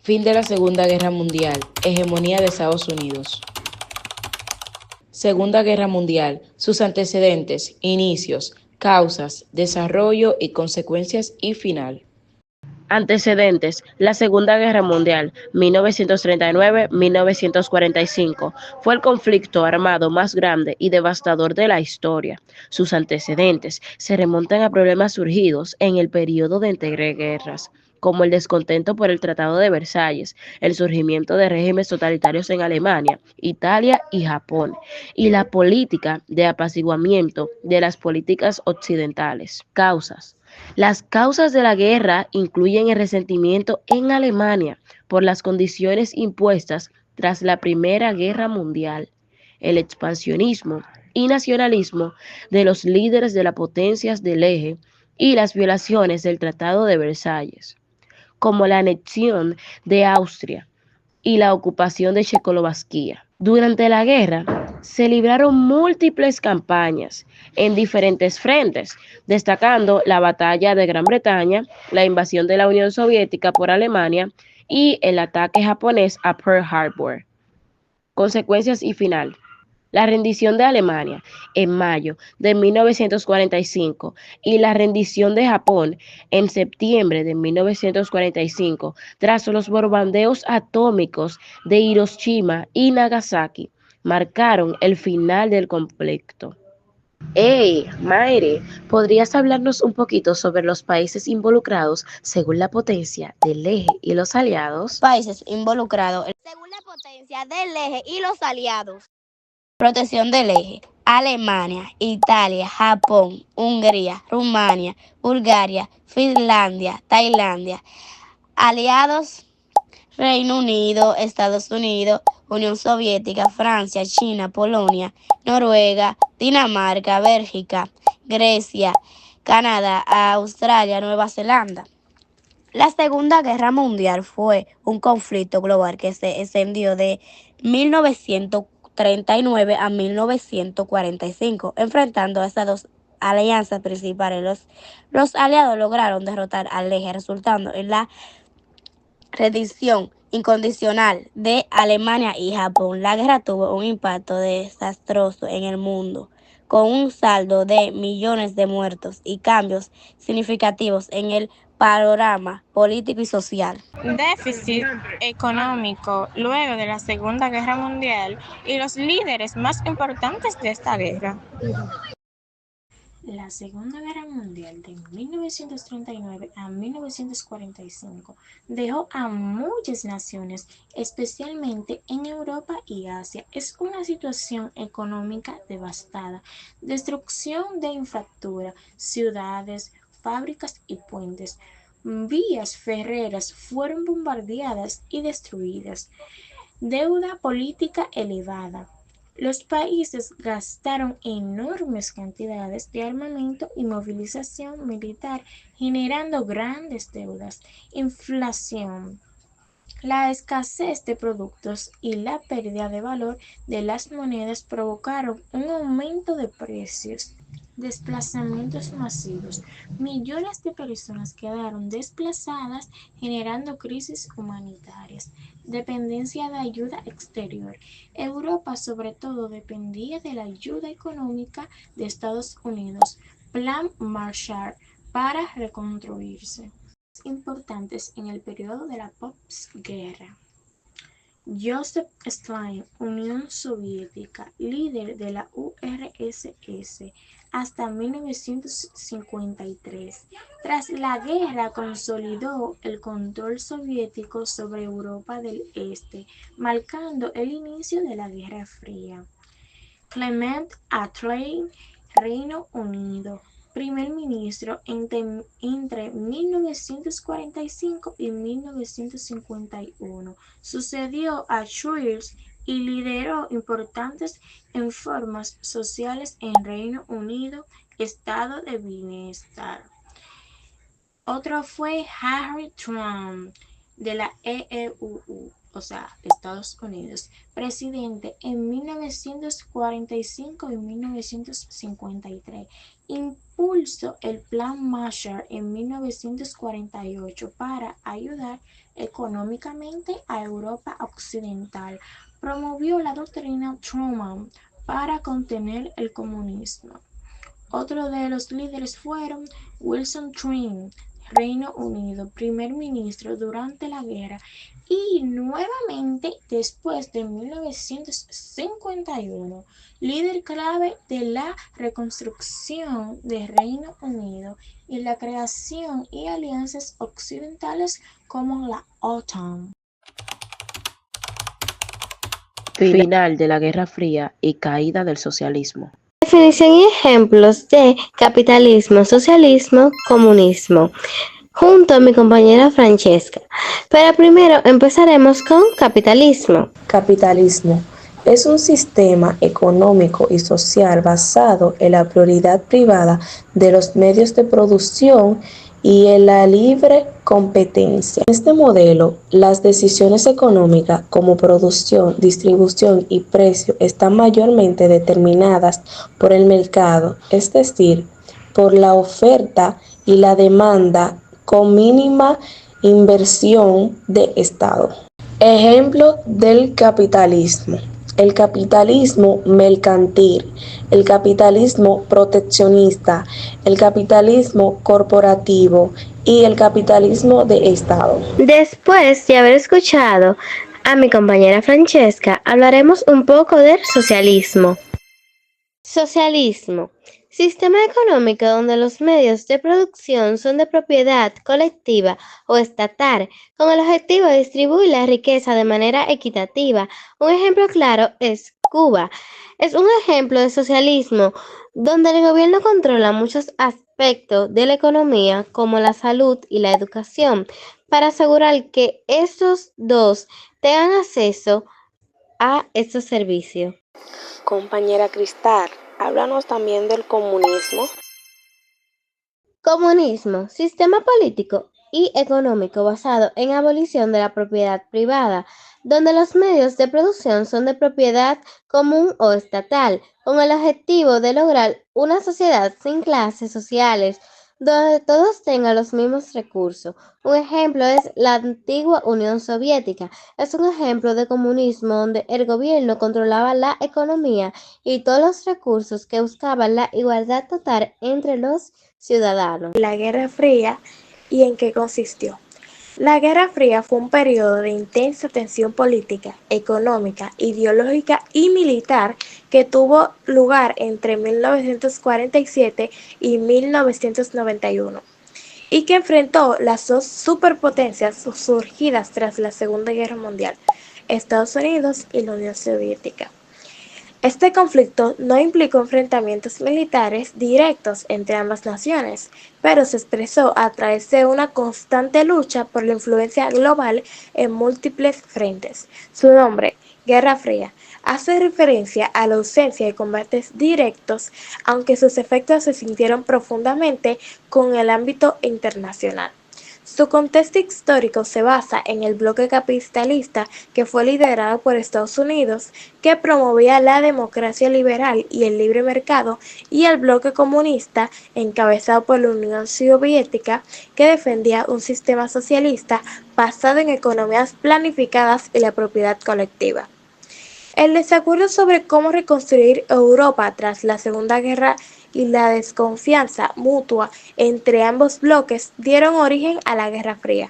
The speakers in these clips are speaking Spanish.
Fin de la Segunda Guerra Mundial. Hegemonía de Estados Unidos. Segunda Guerra Mundial. Sus antecedentes, inicios, causas, desarrollo y consecuencias y final. Antecedentes: la Segunda Guerra Mundial, 1939-1945, fue el conflicto armado más grande y devastador de la historia. Sus antecedentes se remontan a problemas surgidos en el periodo de entreguerras, como el descontento por el Tratado de Versalles, el surgimiento de regímenes totalitarios en Alemania, Italia y Japón, y la política de apaciguamiento de las políticas occidentales. Causas: las causas de la guerra incluyen el resentimiento en Alemania por las condiciones impuestas tras la Primera Guerra Mundial, el expansionismo y nacionalismo de los líderes de las potencias del eje y las violaciones del Tratado de Versalles, como la anexión de Austria y la ocupación de Checoslovaquia. Durante la guerra se libraron múltiples campañas en diferentes frentes, destacando la batalla de Gran Bretaña, la invasión de la Unión Soviética por Alemania y el ataque japonés a Pearl Harbor. Consecuencias y final: la rendición de Alemania en mayo de 1945 y la rendición de Japón en septiembre de 1945 tras los bombardeos atómicos de Hiroshima y Nagasaki marcaron el final del conflicto. Hey, Mayre, ¿podrías hablarnos un poquito sobre los países involucrados según la potencia del eje y los aliados? Países involucrados según la potencia del eje y los aliados. Protección del eje: Alemania, Italia, Japón, Hungría, Rumania, Bulgaria, Finlandia, Tailandia. Aliados: Reino Unido, Estados Unidos, Unión Soviética, Francia, China, Polonia, Noruega, Dinamarca, Bélgica, Grecia, Canadá, Australia, Nueva Zelanda. La Segunda Guerra Mundial fue un conflicto global que se extendió de 1939 a 1945, enfrentando a estas dos alianzas principales. Los aliados lograron derrotar al eje, resultando en la rendición incondicional de Alemania y Japón. La guerra tuvo un impacto desastroso en el mundo, con un saldo de millones de muertos y cambios significativos en el panorama político y social. Déficit económico luego de la Segunda Guerra Mundial y los líderes más importantes de esta guerra. La Segunda Guerra Mundial de 1939 a 1945 dejó a muchas naciones, especialmente en Europa y Asia. Es una situación económica devastada, destrucción de infraestructura, ciudades, fábricas y puentes. Vías ferreras fueron bombardeadas y destruidas. Deuda política elevada. Los países gastaron enormes cantidades de armamento y movilización militar, generando grandes deudas, inflación. La escasez de productos y la pérdida de valor de las monedas provocaron un aumento de precios. Desplazamientos masivos. Millones de personas quedaron desplazadas, generando crisis humanitarias. Dependencia de ayuda exterior. Europa sobre todo dependía de la ayuda económica de Estados Unidos. Plan Marshall para reconstruirse. Importantes en el periodo de la posguerra. Joseph Stalin, Unión Soviética, líder de la URSS hasta 1953. Tras la guerra consolidó el control soviético sobre Europa del Este, marcando el inicio de la Guerra Fría. Clement Attlee, Reino Unido, primer ministro entre 1945 y 1951. Sucedió a Churchill y lideró importantes reformas sociales en Reino Unido, estado de bienestar. Otro fue Harry Truman, de la EU, o sea, Estados Unidos, presidente en 1945 y 1953. Impulsó el Plan Marshall en 1948 para ayudar económicamente a Europa Occidental. Promovió la doctrina Truman para contener el comunismo. Otro de los líderes fueron Wilson Truman, Reino Unido, primer ministro durante la guerra, y nuevamente después de 1951, líder clave de la reconstrucción del Reino Unido y la creación y alianzas occidentales como la OTAN. Final de la Guerra Fría y caída del socialismo. Definición y ejemplos de capitalismo, socialismo, comunismo, junto a mi compañera Francesca. Pero primero empezaremos con capitalismo. Capitalismo es un sistema económico y social basado en la prioridad privada de los medios de producción y en la libre competencia. En este modelo, las decisiones económicas como producción, distribución y precio están mayormente determinadas por el mercado, es decir, por la oferta y la demanda con mínima inversión de Estado. Ejemplo del capitalismo: el capitalismo mercantil, el capitalismo proteccionista, el capitalismo corporativo y el capitalismo de Estado. Después de haber escuchado a mi compañera Francesca, hablaremos un poco del socialismo. Socialismo. Sistema económico donde los medios de producción son de propiedad colectiva o estatal, con el objetivo de distribuir la riqueza de manera equitativa. Un ejemplo claro es Cuba. Es un ejemplo de socialismo donde el gobierno controla muchos aspectos de la economía, como la salud y la educación, para asegurar que estos dos tengan acceso a estos servicios. Compañera Cristal, háblanos también del comunismo. Comunismo, sistema político y económico basado en abolición de la propiedad privada, donde los medios de producción son de propiedad común o estatal, con el objetivo de lograr una sociedad sin clases sociales, donde todos tengan los mismos recursos. Un ejemplo es la antigua Unión Soviética. Es un ejemplo de comunismo donde el gobierno controlaba la economía y todos los recursos que buscaban la igualdad total entre los ciudadanos. La Guerra Fría y en qué consistió. La Guerra Fría fue un periodo de intensa tensión política, económica, ideológica y militar que tuvo lugar entre 1947 y 1991 y que enfrentó las dos superpotencias surgidas tras la Segunda Guerra Mundial, Estados Unidos y la Unión Soviética. Este conflicto no implicó enfrentamientos militares directos entre ambas naciones, pero se expresó a través de una constante lucha por la influencia global en múltiples frentes. Su nombre, Guerra Fría, hace referencia a la ausencia de combates directos, aunque sus efectos se sintieron profundamente con el ámbito internacional. Su contexto histórico se basa en el bloque capitalista que fue liderado por Estados Unidos, que promovía la democracia liberal y el libre mercado, y el bloque comunista, encabezado por la Unión Soviética, que defendía un sistema socialista basado en economías planificadas y la propiedad colectiva. El desacuerdo sobre cómo reconstruir Europa tras la Segunda Guerra y la desconfianza mutua entre ambos bloques dieron origen a la Guerra Fría.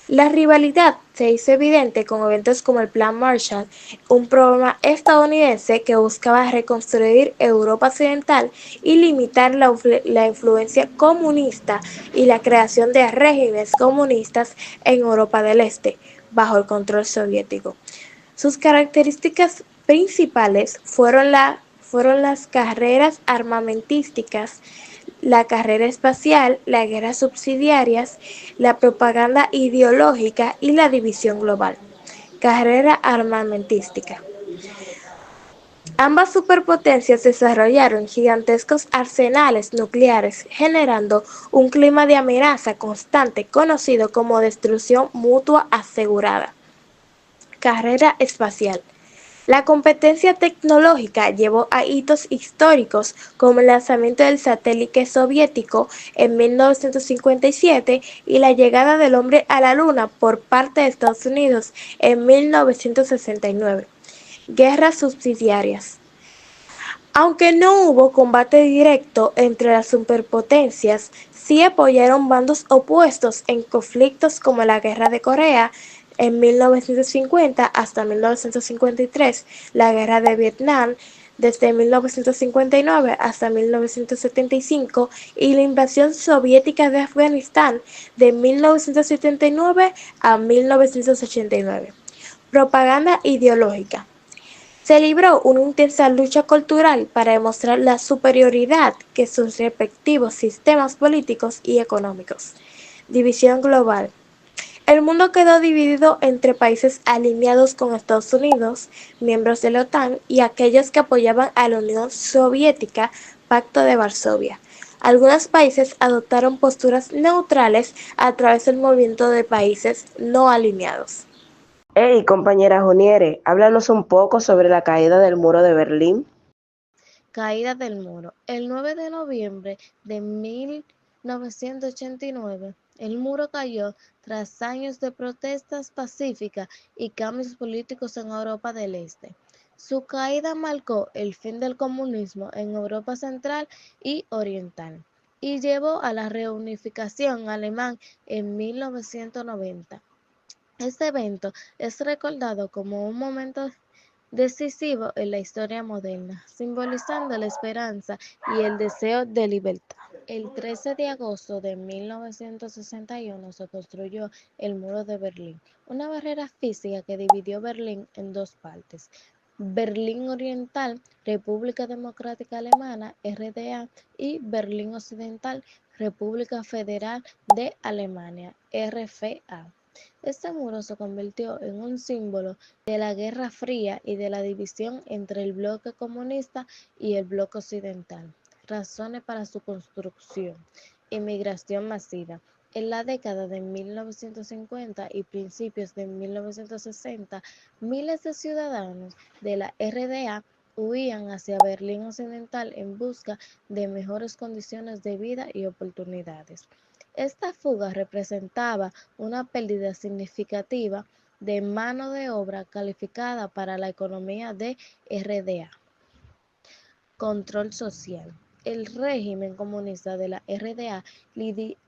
La rivalidad se hizo evidente con eventos como el Plan Marshall, un programa estadounidense que buscaba reconstruir Europa Occidental y limitar la influencia comunista y la creación de regímenes comunistas en Europa del Este, bajo el control soviético. Sus características principales fueron las carreras armamentísticas, la carrera espacial, las guerras subsidiarias, la propaganda ideológica y la división global. Carrera armamentística. Ambas superpotencias desarrollaron gigantescos arsenales nucleares, generando un clima de amenaza constante conocido como destrucción mutua asegurada. carrera espacial. La competencia tecnológica llevó a hitos históricos como el lanzamiento del satélite soviético en 1957 y la llegada del hombre a la Luna por parte de Estados Unidos en 1969. Guerras subsidiarias. Aunque no hubo combate directo entre las superpotencias, sí apoyaron bandos opuestos en conflictos como la Guerra de Corea en 1950 hasta 1953, la Guerra de Vietnam desde 1959 hasta 1975 y la invasión soviética de Afganistán de 1979 a 1989. Propaganda ideológica. Se libró una intensa lucha cultural para demostrar la superioridad que sus respectivos sistemas políticos y económicos. División global. El mundo quedó dividido entre países alineados con Estados Unidos, miembros de la OTAN, y aquellos que apoyaban a la Unión Soviética, Pacto de Varsovia. Algunos países adoptaron posturas neutrales a través del movimiento de países no alineados. Hey, compañera Juniere, háblanos un poco sobre la caída del muro de Berlín. Caída del muro. El 9 de noviembre de 1989, el muro cayó tras años de protestas pacíficas y cambios políticos en Europa del Este. Su caída marcó el fin del comunismo en Europa Central y Oriental y llevó a la reunificación alemana en 1990. Este evento es recordado como un momento decisivo en la historia moderna, simbolizando la esperanza y el deseo de libertad. El 13 de agosto de 1961 se construyó el Muro de Berlín, una barrera física que dividió Berlín en dos partes. Berlín Oriental, República Democrática Alemana, RDA, y Berlín Occidental, República Federal de Alemania, RFA. Este muro se convirtió en un símbolo de la Guerra Fría y de la división entre el bloque comunista y el bloque occidental. Razones para su construcción. Inmigración masiva. En la década de 1950 y principios de 1960, miles de ciudadanos de la RDA huían hacia Berlín Occidental en busca de mejores condiciones de vida y oportunidades. Esta fuga representaba una pérdida significativa de mano de obra calificada para la economía de RDA. Control social. El régimen comunista de la RDA,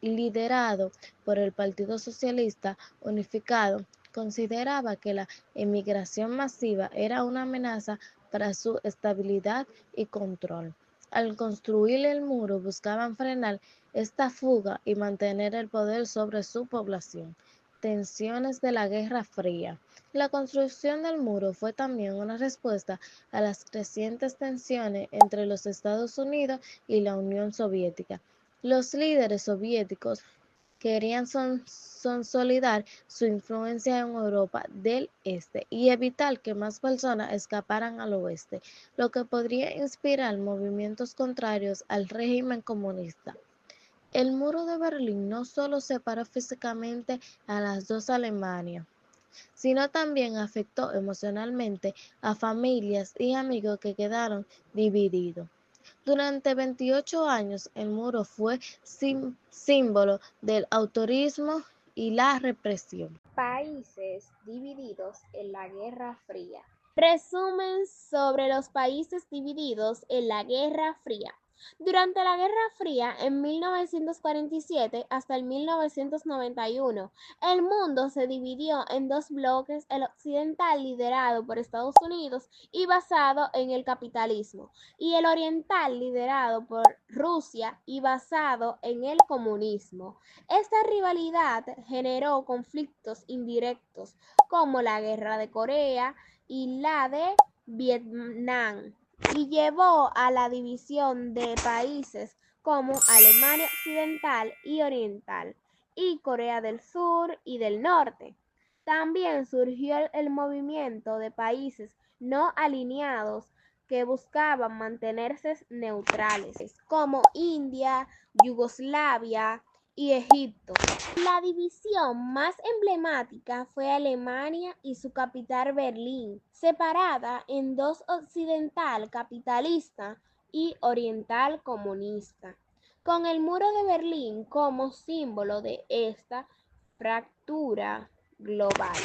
liderado por el Partido Socialista Unificado, consideraba que la emigración masiva era una amenaza para su estabilidad y control. Al construir el muro buscaban frenar esta fuga y mantener el poder sobre su población. Tensiones de la Guerra Fría. La construcción del muro fue también una respuesta a las crecientes tensiones entre los Estados Unidos y la Unión Soviética. Los líderes soviéticos querían consolidar su influencia en Europa del Este y evitar que más personas escaparan al oeste, lo que podría inspirar movimientos contrarios al régimen comunista. El muro de Berlín no solo separó físicamente a las dos Alemanias, sino también afectó emocionalmente a familias y amigos que quedaron divididos. Durante 28 años, el muro fue símbolo del autoritarismo y la represión. Países divididos en la Guerra Fría. Resumen sobre los países divididos en la Guerra Fría. Durante la Guerra Fría, en 1947 hasta el 1991, el mundo se dividió en dos bloques: el occidental, liderado por Estados Unidos y basado en el capitalismo, y el oriental, liderado por Rusia y basado en el comunismo. Esta rivalidad generó conflictos indirectos como la Guerra de Corea y la de Vietnam, y llevó a la división de países como Alemania Occidental y Oriental y Corea del Sur y del Norte. También surgió el movimiento de países no alineados que buscaban mantenerse neutrales, como India, Yugoslavia y Egipto. La división más emblemática fue Alemania y su capital Berlín, separada en dos: occidental capitalista y oriental comunista, con el muro de Berlín como símbolo de esta fractura global.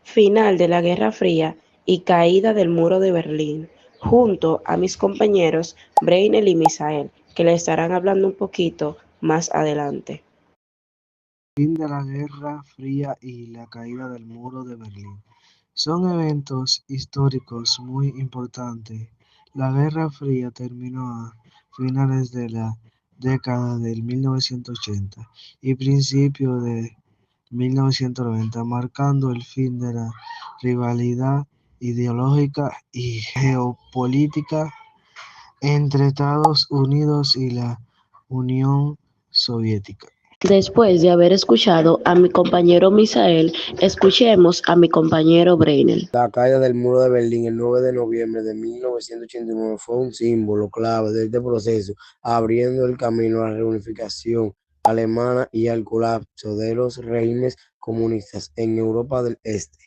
Final de la Guerra Fría y caída del muro de Berlín, junto a mis compañeros Brainel y Misael, que le estarán hablando un poquito más adelante. Fin de la Guerra Fría y la caída del muro de Berlín son eventos históricos muy importantes. La Guerra Fría terminó a finales de la década del 1980 y principios de 1990, marcando el fin de la rivalidad ideológica y geopolítica entre Estados Unidos y la Unión Soviética. Después de haber escuchado a mi compañero Misael, escuchemos a mi compañero Brainel. La caída del muro de Berlín el 9 de noviembre de 1989 fue un símbolo clave de este proceso, abriendo el camino a la reunificación alemana y al colapso de los regímenes comunistas en Europa del Este.